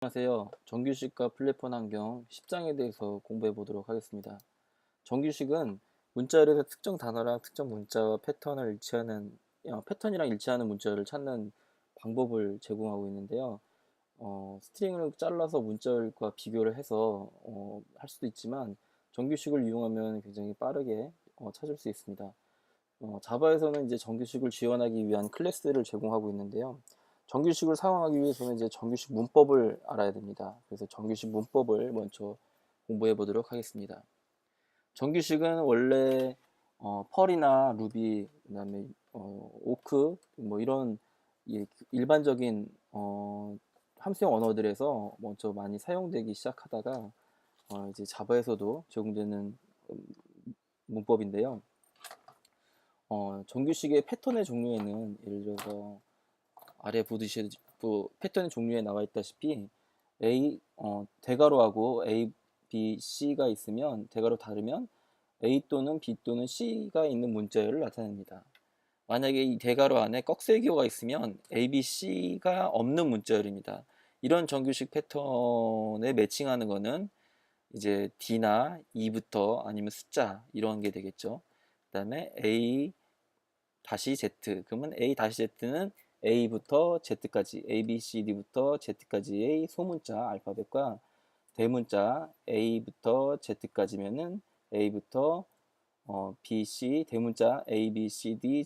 안녕하세요. 정규식과 플랫폼 환경 10장에 대해서 공부해 보도록 하겠습니다. 정규식은 문자열에서 특정 단어랑 특정 문자와 패턴이랑 일치하는 문자열을 찾는 방법을 제공하고 있는데요. 스트링을 잘라서 문자열과 비교를 해서 할 수도 있지만 정규식을 이용하면 굉장히 빠르게 찾을 수 있습니다. 자바에서는 이제 정규식을 지원하기 위한 클래스를 제공하고 있는데요. 정규식을 사용하기 위해서는 이제 정규식 문법을 알아야 됩니다. 그래서 정규식 문법을 먼저 공부해 보도록 하겠습니다. 정규식은 원래 펄이나 루비, 그다음에 오크 뭐 이런 일반적인 함수형 언어들에서 먼저 많이 사용되기 시작하다가 이제 자바에서도 적용되는 문법인데요. 정규식의 패턴의 종류에는 예를 들어서 아래 보듯이 패턴의 종류에 나와 있다시피 대괄호하고 A, B, C가 있으면 대괄호 다르면 A 또는 B 또는 C가 있는 문자열을 나타냅니다. 만약에 이 대괄호 안에 꺽쇠기호가 있으면 A, B, C가 없는 문자열입니다. 이런 정규식 패턴에 매칭하는 거는 이제 D나 E부터 아니면 숫자 이런 게 되겠죠. 그 다음에 A 다시 Z. 그러면 A 다시 Z는 A부터 Z까지, A, B, C, D부터 Z까지의 소문자 알파벳과 대문자 A부터 Z까지면은 A부터 B, C, 대문자 A, B, C, D,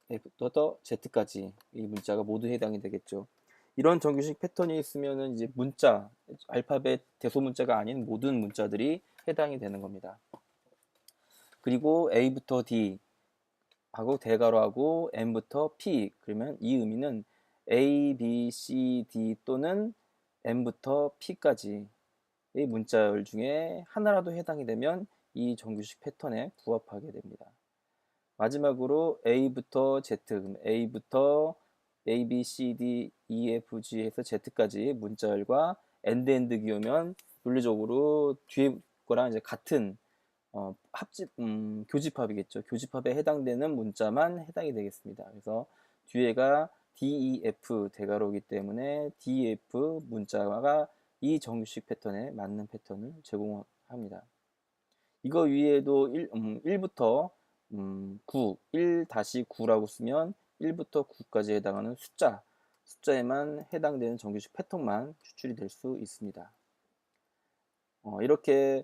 F부터 Z까지 이 문자가 모두 해당이 되겠죠. 이런 정규식 패턴이 있으면은 이제 문자, 알파벳 대소문자가 아닌 모든 문자들이 해당이 되는 겁니다. 그리고 A부터 D 하고 대괄호하고 M부터 P 그러면 이 의미는 A, B, C, D 또는 M부터 P까지의 문자열 중에 하나라도 해당이 되면 이 정규식 패턴에 부합하게 됩니다. 마지막으로 A부터 Z, 그럼 A부터 A, B, C, D, E, F, G 해서 Z까지 문자열과 엔드 기호면 논리적으로 뒤에 거랑 이제 같은 교집합이겠죠. 교집합에 해당되는 문자만 해당이 되겠습니다. 그래서 뒤에가 DEF 대괄호이기 때문에 DEF 문자가 이 정규식 패턴에 맞는 패턴을 제공합니다. 이거 위에도 1부터 9, 1-9라고 쓰면 1부터 9까지 해당하는 숫자에만 해당되는 정규식 패턴만 추출이 될 수 있습니다. 이렇게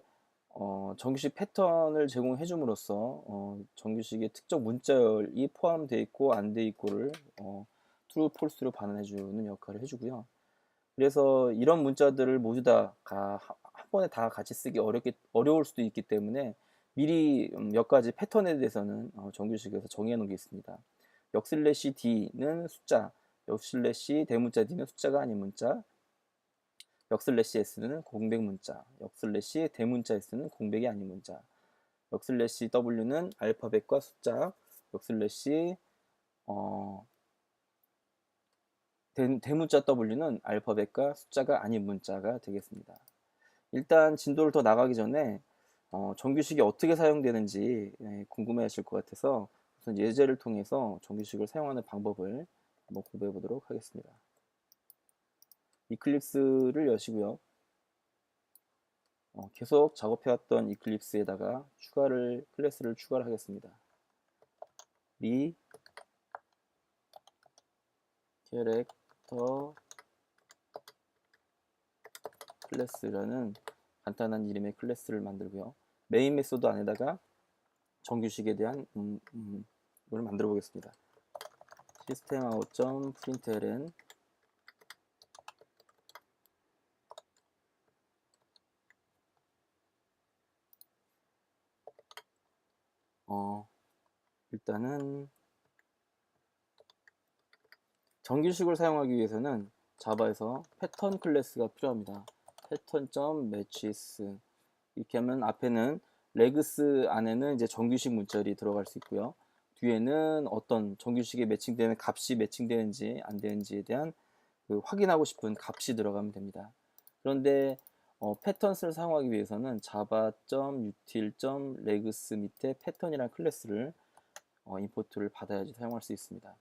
정규식 패턴을 제공해 줌으로써 정규식의 특정 문자열이 포함되어 있고 안 되어 있고를 true, false로 반환해 주는 역할을 해주고요. 그래서 이런 문자들을 모두 다 한 번에 다 같이 쓰기 어려울 수도 있기 때문에 미리 몇 가지 패턴에 대해서는 정규식에서 정해 놓은 게 있습니다. 역슬래시 D는 숫자, 역슬래시 대문자 D는 숫자가 아닌 문자, 역슬래시 S는 공백 문자, 역슬래시 대문자 S는 공백이 아닌 문자, 역슬래시 W는 알파벳과 숫자, 역슬래시 대문자 W는 알파벳과 숫자가 아닌 문자가 되겠습니다. 일단 진도를 더 나가기 전에 정규식이 어떻게 사용되는지 궁금해 하실 것 같아서 우선 예제를 통해서 정규식을 사용하는 방법을 한번 공부해 보도록 하겠습니다. 이클립스를 여시고요. 계속 작업해왔던 이클립스에다가 클래스를 추가를 하겠습니다. 리 캐릭터 클래스라는 간단한 이름의 클래스를 만들고요. 메인 메소드 안에다가 정규식에 대한 걸 만들어 보겠습니다. system.out.println 일단은 정규식을 사용하기 위해서는 자바에서 패턴 클래스가 필요합니다. pattern.matches 이렇게 하면 앞에는 레그스 안에는 이제 정규식 문자열이 들어갈 수 있고요. 뒤에는 어떤 정규식에 매칭되는 값이 매칭되는지 안 되는지에 대한 확인하고 싶은 값이 들어가면 됩니다. 그런데 패턴스를 사용하기 위해서는 java.util.regs 밑에 패턴이라는 클래스를 임포트를 받아야지 사용할 수 있습니다.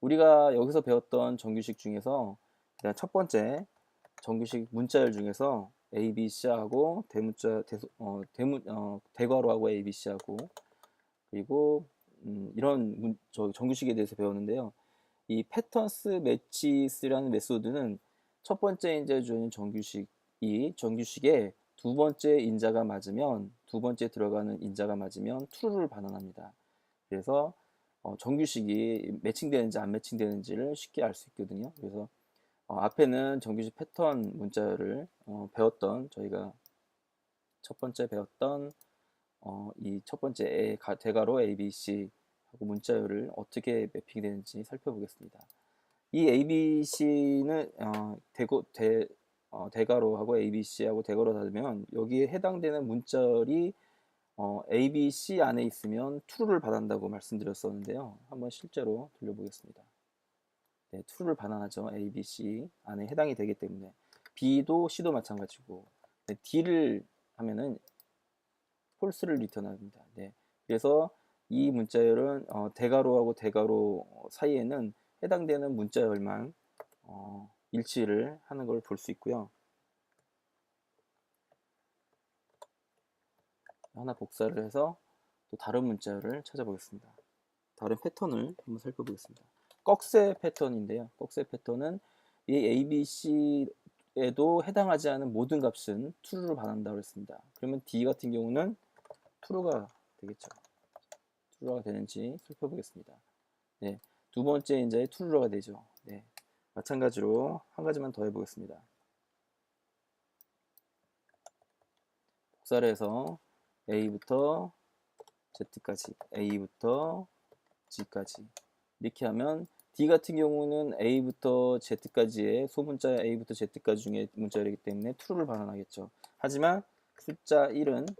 우리가 여기서 배웠던 정규식 중에서 일단 첫 번째 정규식 문자열 중에서 A, B, C하고 대문자 대괄호하고 A, B, C하고 그리고 이런 정규식에 대해서 배웠는데요. 이 패턴스 매치스라는 메소드는 첫 번째 인자에 주는 정규식에 두 번째 인자가 맞으면 두 번째 들어가는 인자가 맞으면 true를 반환합니다. 그래서 정규식이 매칭되는지 안 매칭되는지를 쉽게 알 수 있거든요. 그래서 앞에는 정규식 패턴 문자를 배웠던 저희가 첫 번째 배웠던 이 첫 번째 대괄호 ABC 하고 문자열을 어떻게 매핑되는지 살펴보겠습니다. 이 ABC는 대괄호하고 ABC하고 대괄호 닫으면 여기에 해당되는 문자열이 ABC 안에 있으면 true를 반환한다고 말씀드렸었는데요. 한번 실제로 돌려보겠습니다. 네, true를 반환하죠. A, B, C 안에 해당이 되기 때문에 B도 C도 마찬가지고 네, D를 하면은 false를 리턴합니다. 네, 그래서 이 문자열은 대괄호하고 대괄호 사이에는 해당되는 문자열만 일치를 하는 걸 볼 수 있고요. 하나 복사를 해서 또 다른 문자열을 찾아보겠습니다. 다른 패턴을 한번 살펴보겠습니다. 꺽쇠 패턴인데요. 꺽쇠 패턴은 이 ABC에도 해당하지 않은 모든 값은 true로 반환한다고 했습니다. 그러면 D 같은 경우는 true가 되겠죠. true가 되는지 살펴보겠습니다. 네, 두 번째 인자에 true가 되죠. 네, 마찬가지로 한 가지만 더 해보겠습니다. 복사를 해서 A부터 Z까지, A부터 G까지 이렇게 하면 D 같은 경우는 A부터 Z까지의 소문자 A부터 Z까지 중에 문자이기 때문에 true를 반환하겠죠. 하지만 숫자 1은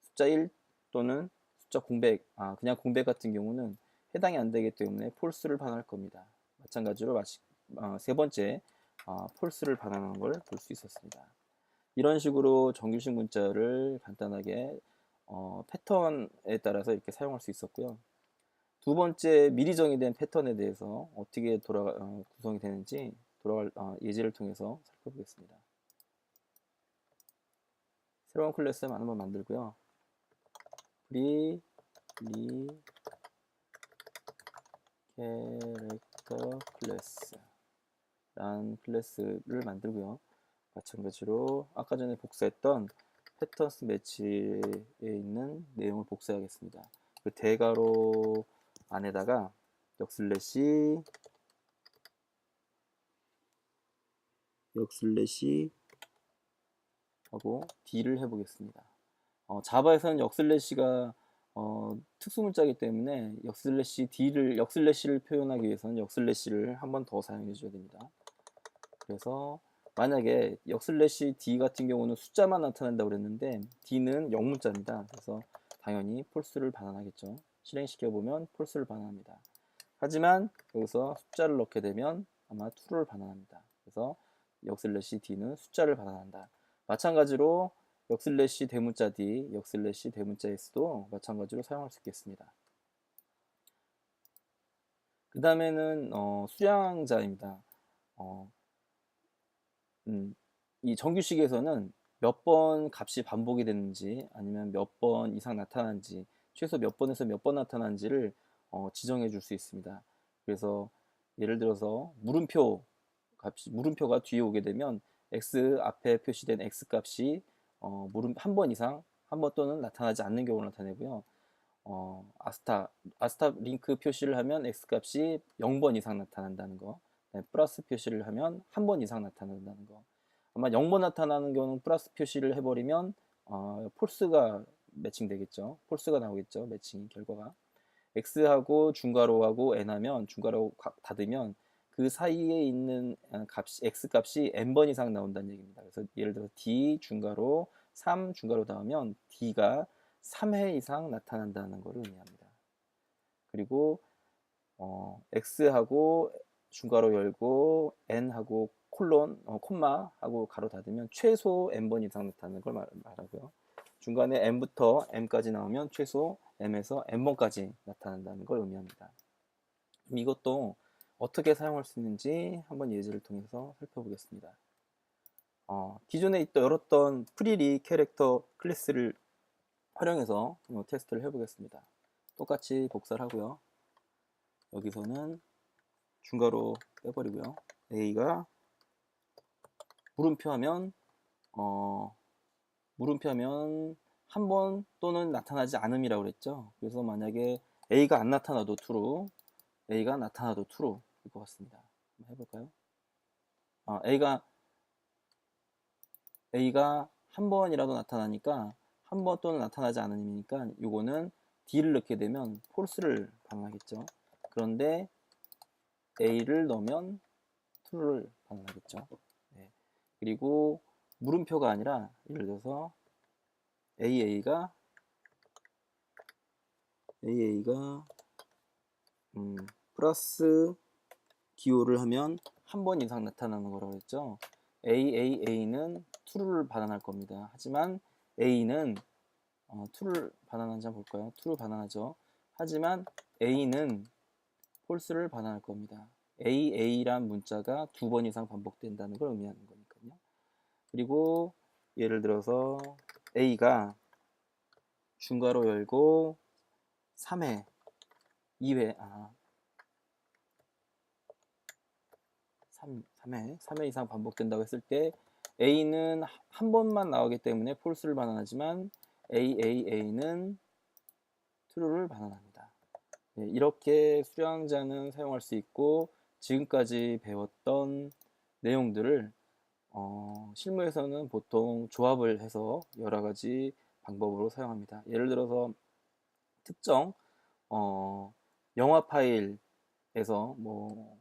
숫자 1 또는 숫자 공백, 그냥 공백 같은 경우는 해당이 안 되기 때문에 false를 반환할 겁니다. 마찬가지로 세 번째 false를 반환하는 걸 볼 수 있었습니다. 이런 식으로 정규식 문자를 간단하게 패턴에 따라서 이렇게 사용할 수 있었고요. 두 번째 미리 정의된 패턴에 대해서 어떻게 구성이 되는지 돌아갈 예제를 통해서 살펴보겠습니다. 새로운 클래스 한번 만들고요. free character class 라는 클래스를 만들고요. 마찬가지로 아까 전에 복사했던 패턴스 매치에 있는 내용을 복사하겠습니다. 그 대괄호 안에다가 역슬래시 하고 D를 해보겠습니다. 자바에서는 역슬래시가 특수문자이기 때문에 역슬래시를 표현하기 위해서는 역슬래시를 한 번 더 사용해 줘야 됩니다. 그래서 만약에 역슬래시 D 같은 경우는 숫자만 나타낸다고 그랬는데 D는 영문자입니다. 그래서 당연히 false를 반환하겠죠. 실행시켜 보면 false를 반환합니다. 하지만 여기서 숫자를 넣게 되면 아마 true를 반환합니다. 그래서 역슬래시 D는 숫자를 반환한다. 마찬가지로 역슬래시 대문자 D, 역슬래시 대문자 S도 마찬가지로 사용할 수 있겠습니다. 그 다음에는 수량자입니다. 이 정규식에서는 몇 번 값이 반복이 됐는지 아니면 몇 번 이상 나타난지 최소 몇 번에서 몇 번 나타난지를 지정해 줄 수 있습니다. 그래서 예를 들어서 물음표가 뒤에 오게 되면 x 앞에 표시된 x 값이 한 번 이상 한 번 또는 나타나지 않는 경우를 나타내고요. 아스타 링크 표시를 하면 x 값이 0번 이상 나타난다는 거, 플러스 표시를 하면 한 번 이상 나타난다는 거. 아마 0번 나타나는 경우는 플러스 표시를 해버리면 폴스가 매칭되겠죠. 폴스가 나오겠죠. 매칭 결과가. x하고 중괄호하고 n하면 중괄호 닫으면 그 사이에 있는 x 값이 n번 이상 나온다는 얘기입니다. 그래서 예를 들어서 d 중괄호 3 중괄호 닿으면 d가 3회 이상 나타난다는 것을 의미합니다. 그리고 x하고 중괄호 열고 n하고 콤마하고 가로 닫으면 최소 n번 이상 나타나는 걸 말하고요. 중간에 m부터 m까지 나오면 최소 m에서 n번까지 나타난다는 걸 의미합니다. 이것도 어떻게 사용할 수 있는지 한번 예제를 통해서 살펴보겠습니다. 기존에 열었던 프리리 캐릭터 클래스를 활용해서 테스트를 해보겠습니다. 똑같이 복사를 하고요. 여기서는 중괄호 빼버리고요. A가 물음표하면 한 번 또는 나타나지 않음이라고 그랬죠. 그래서 만약에 A가 안 나타나도 true, A가 나타나도 true일 것 같습니다. 한번 해볼까요? A가 한 번이라도 나타나니까 한 번 또는 나타나지 않은 의미니까 이거는 D를 넣게 되면 false를 반응하겠죠. 그런데 A를 넣으면 true를 반응하겠죠. 네. 그리고 물음표가 아니라 예를 들어서 AA가 플러스 기호를 하면 한 번 이상 나타나는 거라고 했죠. AAA는 true를 반환할 겁니다. 하지만 A는 true를 반환하는지 한번 볼까요? true 반환하죠. 하지만 A는 false를 반환할 겁니다. AA란 문자가 2번 이상 반복된다는 걸 의미하는 거니까요. 그리고 예를 들어서 A가 중괄호 열고 3회, 2회, 3회 이상 반복된다고 했을 때 A는 한 번만 나오기 때문에 false를 반환하지만 AAA는 true를 반환합니다. 네, 이렇게 수량자는 사용할 수 있고 지금까지 배웠던 내용들을 실무에서는 보통 조합을 해서 여러 가지 방법으로 사용합니다. 예를 들어서 특정 영화 파일에서 뭐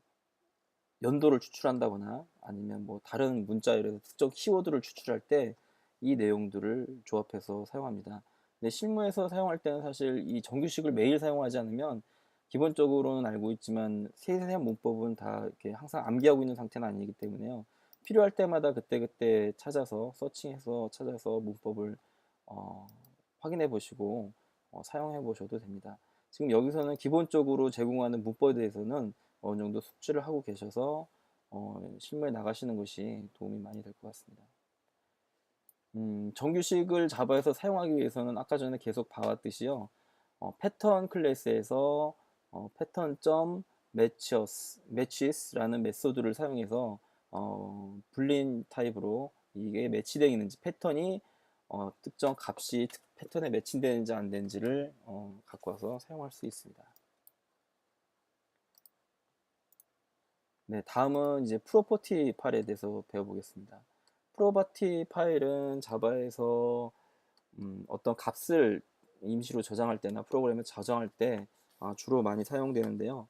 연도를 추출한다거나 아니면 뭐 다른 문자열에서 특정 키워드를 추출할 때 이 내용들을 조합해서 사용합니다. 근데 실무에서 사용할 때는 사실 이 정규식을 매일 사용하지 않으면 기본적으로는 알고 있지만 세세한 문법은 다 이렇게 항상 암기하고 있는 상태는 아니기 때문에요. 필요할 때마다 그때그때 찾아서 서칭해서 찾아서 문법을 확인해 보시고 사용해 보셔도 됩니다. 지금 여기서는 기본적으로 제공하는 문법에 대해서는 어느 정도 숙지를 하고 계셔서 실무에 나가시는 것이 도움이 많이 될 것 같습니다. 정규식을 자바에서 사용하기 위해서는 아까 전에 계속 봐왔듯이요. 패턴 클래스에서 matches라는 메소드를 사용해서 불린 타입으로 이게 매치되어 있는지 패턴이 특정 값이 패턴에 매치되는지 안 되는지를 갖고 와서 사용할 수 있습니다. 네, 다음은 이제 프로퍼티 파일에 대해서 배워보겠습니다. 프로퍼티 파일은 자바에서 어떤 값을 임시로 저장할 때나 프로그램에 저장할 때 주로 많이 사용되는데요.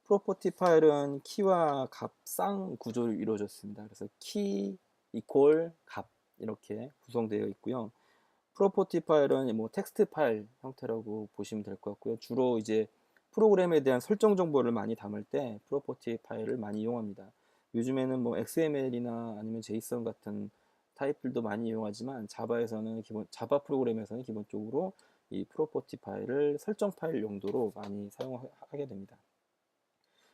프로퍼티 파일은 키와 값,쌍 구조로 이루어졌습니다. 그래서 키 이퀄 값 이렇게 구성되어 있고요. 프로퍼티 파일은 뭐 텍스트 파일 형태라고 보시면 될 것 같고요. 주로 이제 프로그램에 대한 설정 정보를 많이 담을 때 프로퍼티 파일을 많이 이용합니다. 요즘에는 뭐 XML이나 아니면 JSON 같은 타입들도 많이 이용하지만 자바 프로그램에서는 기본적으로 이 프로퍼티 파일을 설정 파일 용도로 많이 사용하게 됩니다.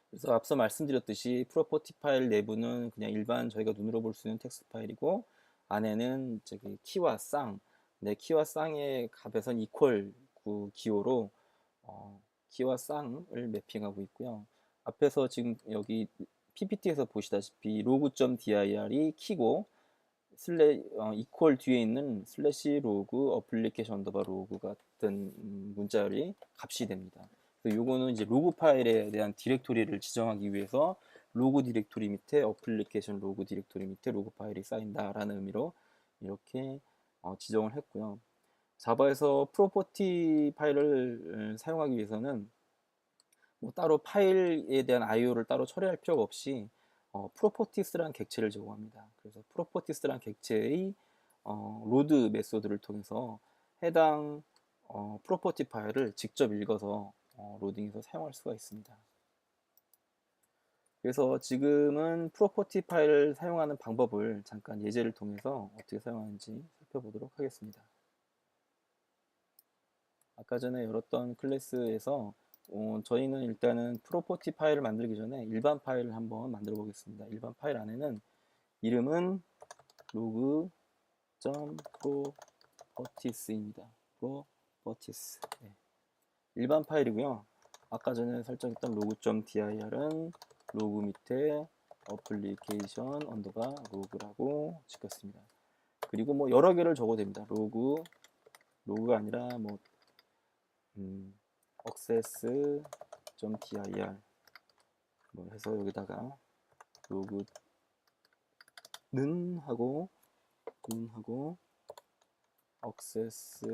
그래서 앞서 말씀드렸듯이 프로퍼티 파일 내부는 그냥 일반 저희가 눈으로 볼 수 있는 텍스트 파일이고 안에는 저기 키와 쌍, 키와 쌍의 값에선 이퀄 기호로 키와 쌍을 매핑하고 있고요. 앞에서 지금 여기 PPT에서 보시다시피 log.dir이 키고 이퀄 뒤에 있는 슬래시 로그 어플리케이션 언더바 로그 같은 문자열이 값이 됩니다. 그래서 요거는 이제 로그 파일에 대한 디렉토리를 지정하기 위해서 로그 디렉토리 밑에 어플리케이션 로그 디렉토리 밑에 로그 파일이 쌓인다라는 의미로 이렇게 지정을 했고요. 자바에서 프로퍼티 파일을 사용하기 위해서는 뭐 따로 파일에 대한 IO를 따로 처리할 필요가 없이 프로퍼티스라는 객체를 제공합니다. 그래서 프로퍼티스라는 객체의 로드 메소드를 통해서 해당 프로퍼티 파일을 직접 읽어서 로딩해서 사용할 수가 있습니다. 그래서 지금은 프로퍼티 파일을 사용하는 방법을 잠깐 예제를 통해서 어떻게 사용하는지 살펴보도록 하겠습니다. 아까 전에 열었던 클래스에서 저희는 일단은 프로퍼티 파일을 만들기 전에 일반 파일을 한번 만들어 보겠습니다. 일반 파일 안에는 이름은 로그 점 properties입니다. properties. 네. 일반 파일이고요. 아까 전에 설정했던 로그.dir은 로그 밑에 어플리케이션 언더바 로그라고 지켰습니다. 그리고 뭐 여러 개를 적어도 됩니다. 로그가 아니라 뭐 access.dir 뭐 해서 여기다가 로그는 하고 access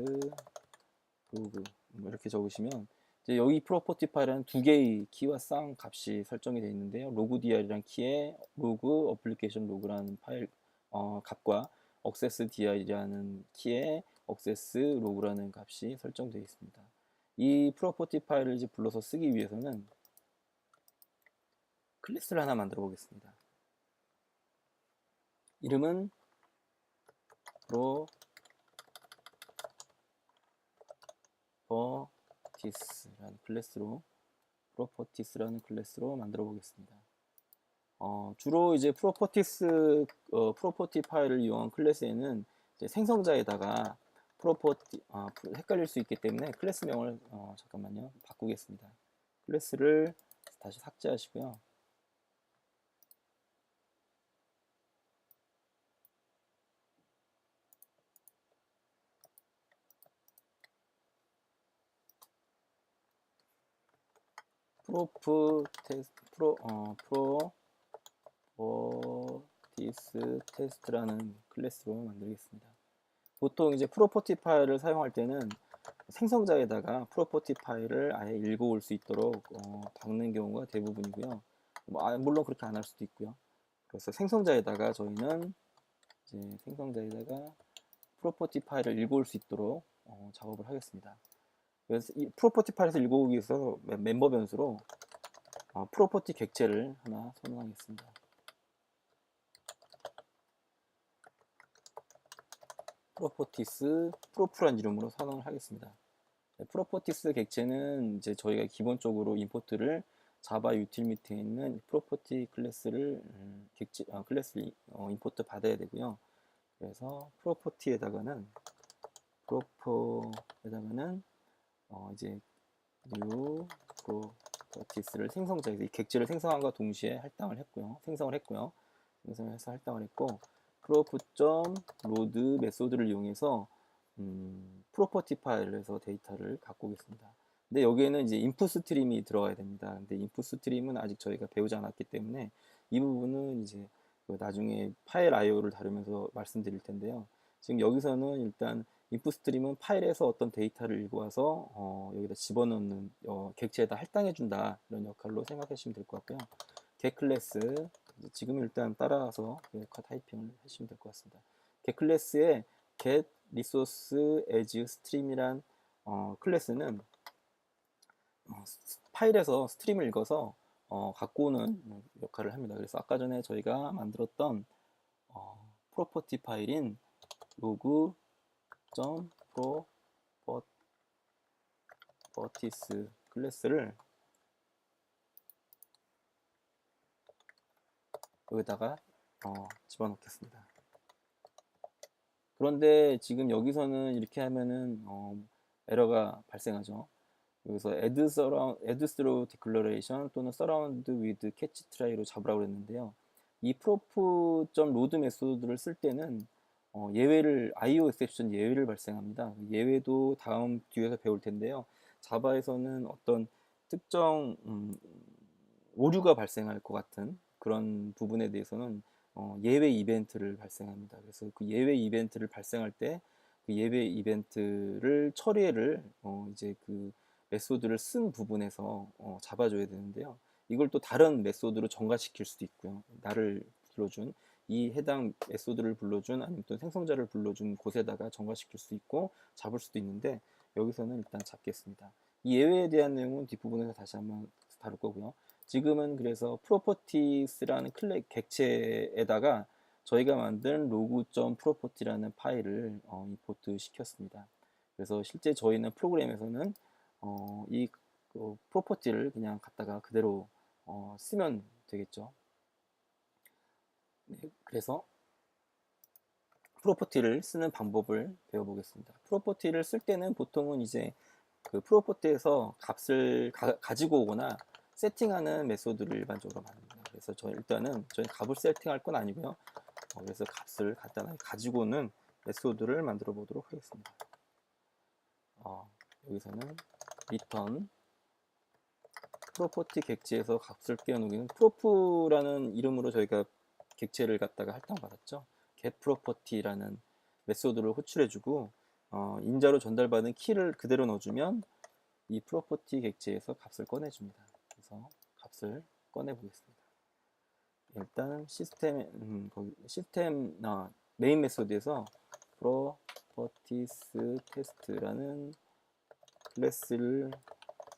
로그 뭐 이렇게 적으시면 이제 여기 프로퍼티 파일은 두 개의 키와 쌍 값이 설정이 되어 있는데요. 로그dir이라는 키에 로그 어플리케이션 로그라는 파일 값과 accessdir이라는 키에 access 로그라는 값이 설정되어 있습니다. 이 프로퍼티 파일을 이제 불러서 쓰기 위해서는 클래스를 하나 만들어 보겠습니다. 이름은 properties라는 클래스로 만들어 보겠습니다. 주로 이제 프로퍼티 파일을 이용한 클래스에는 이제 생성자에다가 헷갈릴 수 있기 때문에 클래스명을 잠깐만요, 바꾸겠습니다. 클래스를 다시 삭제하시고요. properties test라는 클래스로 만들겠습니다. 보통 이제 프로퍼티 파일을 사용할 때는 생성자에다가 프로퍼티 파일을 아예 읽어올 수 있도록 박는 경우가 대부분이고요. 물론 그렇게 안 할 수도 있고요. 그래서 생성자에다가 저희는 이제 생성자에다가 프로퍼티 파일을 읽어올 수 있도록 작업을 하겠습니다. 그래서 이 프로퍼티 파일에서 읽어오기 위해서 멤버 변수로 프로퍼티 객체를 하나 선언하겠습니다. 프로퍼티스 프로프란 이름으로 선언을 하겠습니다. 프로퍼티스 객체는 이제 저희가 기본적으로 임포트를 자바 유틸 밑에 있는 프로퍼티 클래스를 클래스 임포트 받아야 되고요. 그래서 프로퍼티에다가는 이제 new properties를 생성자에서 이 객체를 생성함과 동시에 생성을 했고요. 생성해서 할당을 했고 prop.load 메소드를 이용해서 프로퍼티 파일에서 데이터를 갖고 오겠습니다. 근데 여기에는 이제 인풋 스트림이 들어가야 됩니다. 근데 인풋 스트림은 아직 저희가 배우지 않았기 때문에 이 부분은 이제 나중에 파일 IO를 다루면서 말씀드릴 텐데요. 지금 여기서는 일단 인풋 스트림은 파일에서 어떤 데이터를 읽어와서 여기다 집어넣는 객체에다 할당해 준다, 이런 역할로 생각해 주시면 될 것 같고요. get 클래스 지금 일단 따라서 타이핑을 하시면 될 것 같습니다. get 클래스에 get resource as stream이란 클래스는 파일에서 스트림을 읽어서 갖고 오는 역할을 합니다. 그래서 아까 전에 저희가 만들었던 프로퍼티 파일인 logu.properties 클래스를 여기다가 집어넣겠습니다. 그런데 지금 여기서는 이렇게 하면은 에러가 발생하죠. 여기서 add through declaration 또는 surround with catch try로 잡으라고 했는데요. 이 prop.load 메소드를 쓸 때는 예외를 IO exception 예외를 발생합니다. 예외도 뒤에서 배울 텐데요. 자바에서는 어떤 특정 오류가 발생할 것 같은 그런 부분에 대해서는 예외 이벤트를 발생합니다. 그래서 그 예외 이벤트를 발생할 때 그 예외 이벤트를 처리를 이제 그 메소드를 쓴 부분에서 잡아줘야 되는데요. 이걸 또 다른 메소드로 전가시킬 수도 있고요. 나를 불러준 이 해당 메소드를 불러준 아니면 또 생성자를 불러준 곳에다가 전가시킬 수도 있고 잡을 수도 있는데 여기서는 일단 잡겠습니다. 이 예외에 대한 내용은 뒷부분에서 다시 한번 다룰 거고요. 지금은 그래서 properties라는 객체에다가 저희가 만든 log.property라는 파일을 임포트 시켰습니다. 그래서 실제 저희는 프로그램에서는 이 프로퍼티를 그냥 갖다가 그대로 쓰면 되겠죠. 네, 그래서 프로퍼티를 쓰는 방법을 배워보겠습니다. 프로퍼티를 쓸 때는 보통은 이제 그 프로퍼티에서 값을 가지고 오거나 세팅하는 메소드를 일반적으로 말합니다. 그래서 일단은 저희 값을 세팅할 건 아니고요. 그래서 값을 간단하게 가지고 오는 메소드를 만들어 보도록 하겠습니다. 여기서는 return 프로퍼티 객체에서 값을 띄워놓기는 프로프라는 이름으로 저희가 객체를 갖다가 할당받았죠. getProperty라는 메소드를 호출해주고 인자로 전달받은 키를 그대로 넣어주면 이 프로퍼티 객체에서 값을 꺼내줍니다. 그래서 값을 꺼내 보겠습니다. 일단 시스템 메인 메소드에서 properties test라는 클래스를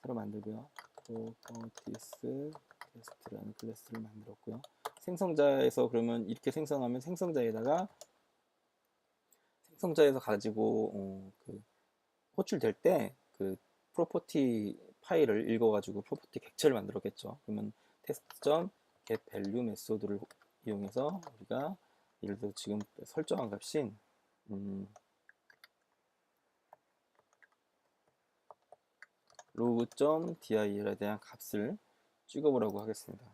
새로 만들고요. properties test라는 클래스를 만들었고요. 생성자에서 그러면 이렇게 생성하면 생성자에서 가지고 호출될 때 그 프로퍼티 파일을 읽어가지고 프로퍼티 객체를 만들었겠죠. 그러면 test.getValue 메소드를 이용해서 우리가 예를 들어 지금 설정한 값인 log.dir에 대한 값을 찍어보라고 하겠습니다.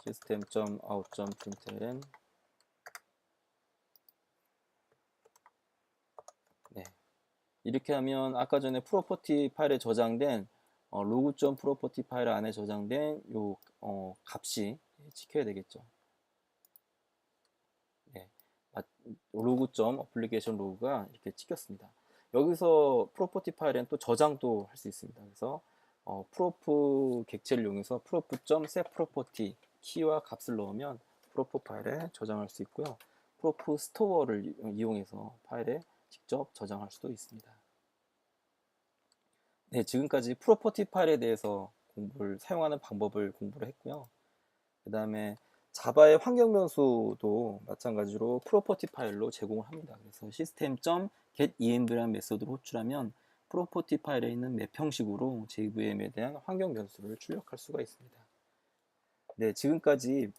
system.out.println 네. 이렇게 하면 아까 전에 프로퍼티 파일에 저장된 log.property 파일 안에 저장된 요 값이 찍혀야 되겠죠. 네. log.application log가 이렇게 찍혔습니다. 여기서 프로퍼티 파일에는 또 저장도 할 수 있습니다. 그래서 프로프 객체를 이용해서 prof.setProperty 키와 값을 넣으면 프로프 파일에 저장할 수 있고요. 프로프 스토어를 이용해서 파일에 직접 저장할 수도 있습니다. 네, 지금까지 프로퍼티 파일에 대해서 사용하는 방법을 공부를 했고요. 그 다음에 자바의 환경 변수도 마찬가지로 프로퍼티 파일로 제공을 합니다. 그래서 system.getEnv라는 메소드를 호출하면 프로퍼티 파일에 있는 맵 형식으로 JVM에 대한 환경 변수를 출력할 수가 있습니다. 네, 지금까지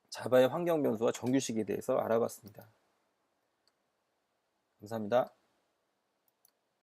자바의 환경 변수와 정규식에 대해서 알아봤습니다. 감사합니다.